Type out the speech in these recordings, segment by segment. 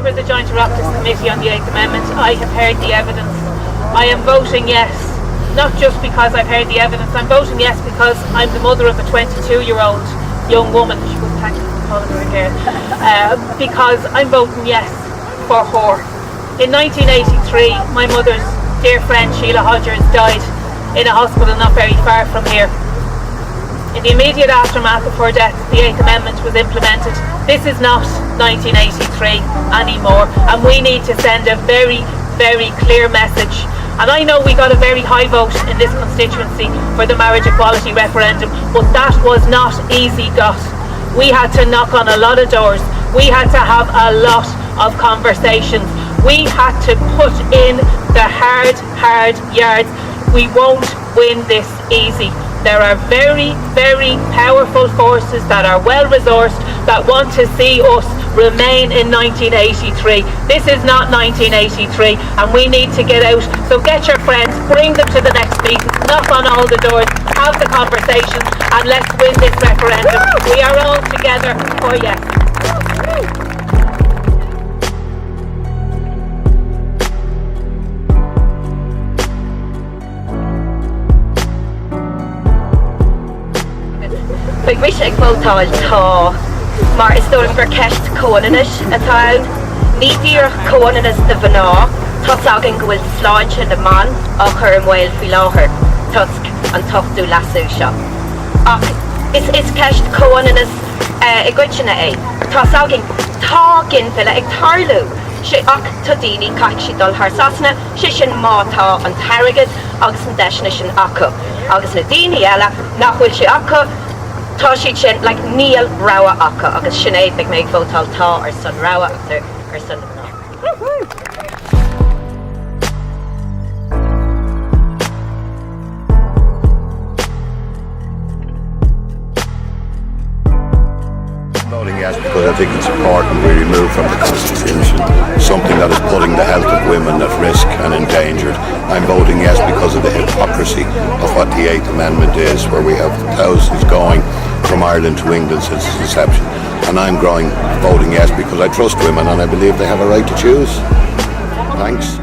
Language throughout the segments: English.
member of the Joint Oireachtas Committee on the 8th Amendment. I have heard the evidence. I am voting yes, not just because I've heard the evidence. I'm voting yes because I'm the mother of a 22-year-old young woman. She wouldn't thank me for calling her again. Because I'm voting yes for her. In 1983, my mother's dear friend Sheila Hodgers died in a hospital not very far from here. In the immediate aftermath of her death, the 8th Amendment was implemented. This is not 1983 anymore, and we need to send a very, very clear message. And I know we got a very high vote in this constituency for the marriage equality referendum, but that was not easy got. We had to knock on a lot of doors. We had to have a lot of conversations. We had to put in the hard yards. We won't win this easy. There are very, very powerful forces that are well resourced that want to see us remain in 1983. This is not 1983, and we need to get out. So get your friends, bring them to the next meeting, knock on all the doors, have the conversations, and let's win this referendum. We are all together for yes. Like wish ag vótáil tá mar is dólam gur ceist cónanis atá nídír cónanis de bhaná tá agan go bhfuil sláinte de man á chur an bhfuil fi láthair tusk an tochtú lasú seo. Ach is ceist cónanis I gcuid sinna é. Tá agan tá ginfile ag tarlú sé ach tá daoine caic si dul thar sasna sé sin mátá an targad agus an deisna sin acu. Agus na daoine eile nach bhfuil sé acu tá siad sin like níl rawa acha agus sinnéad ag méid vótáil tá ar san rawa ar san na. Voting yes because I think it's important we remove from the Constitution something that is putting the health of women at risk and endangered. I'm voting yes because of the hypocrisy of what the 8th Amendment is, where we have thousands going from Ireland to England since its inception. And I'm voting yes because I trust women and I believe they have a right to choose. Thanks.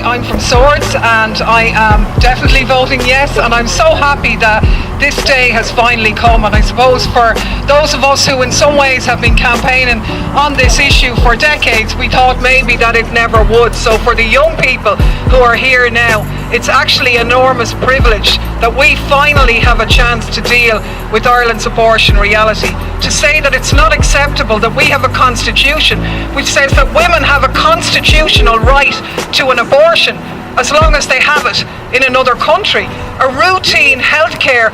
I'm from Swords and I am definitely voting yes, and I'm so happy that this day has finally come. And I suppose for those of us who in some ways have been campaigning on this issue for decades, we thought maybe that it never would. So for the young people who are here now, it's actually an enormous privilege that we finally have a chance to deal with Ireland's abortion reality, to say that it's not acceptable that we have a constitution which says that women have a constitutional right to an abortion as long as they have it in another country. A routine healthcare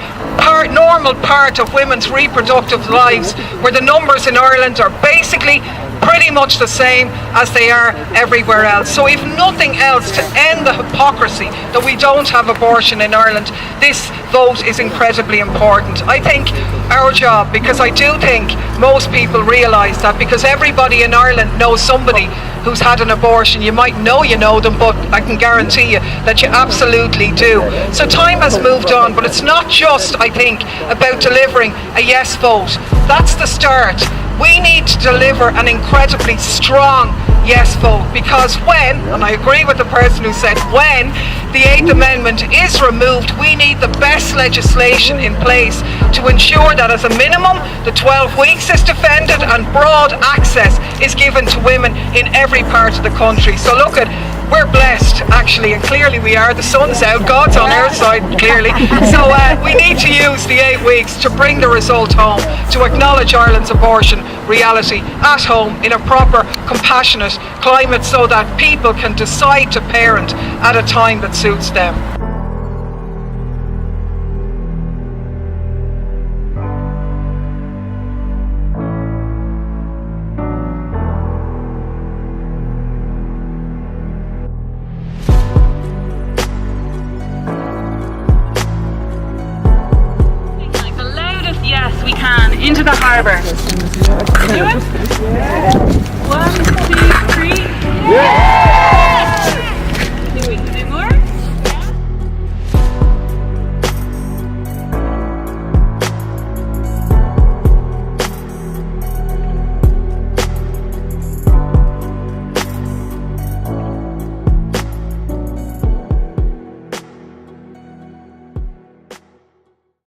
normal part of women's reproductive lives, where the numbers in Ireland are basically pretty much the same as they are everywhere else. So if nothing else, to end the hypocrisy that we don't have abortion in Ireland, this vote is incredibly important. I think our job, because I do think most people realise that, because everybody in Ireland knows somebody who's had an abortion. You might know you know them, but I can guarantee you that you absolutely do. So time has moved on, but it's not just, I think, about delivering a yes vote. That's the start. We need to deliver an incredibly strong yes vote, because when, and I agree with the person who said when, the 8th Amendment is removed, we need the best legislation in place to ensure that as a minimum the 12 weeks is defended and broad access is given to women in every part of the country. So look at, we're blessed actually, and clearly we are. The sun's out, God's on our side clearly. So we need to use the 8 weeks to bring the result home, to acknowledge Ireland's abortion reality at home in a proper, compassionate climate, so that people can decide to parent at a time that suits them. Yes, we can. Into the harbour. Do it? 1, 2, 3. Yeah.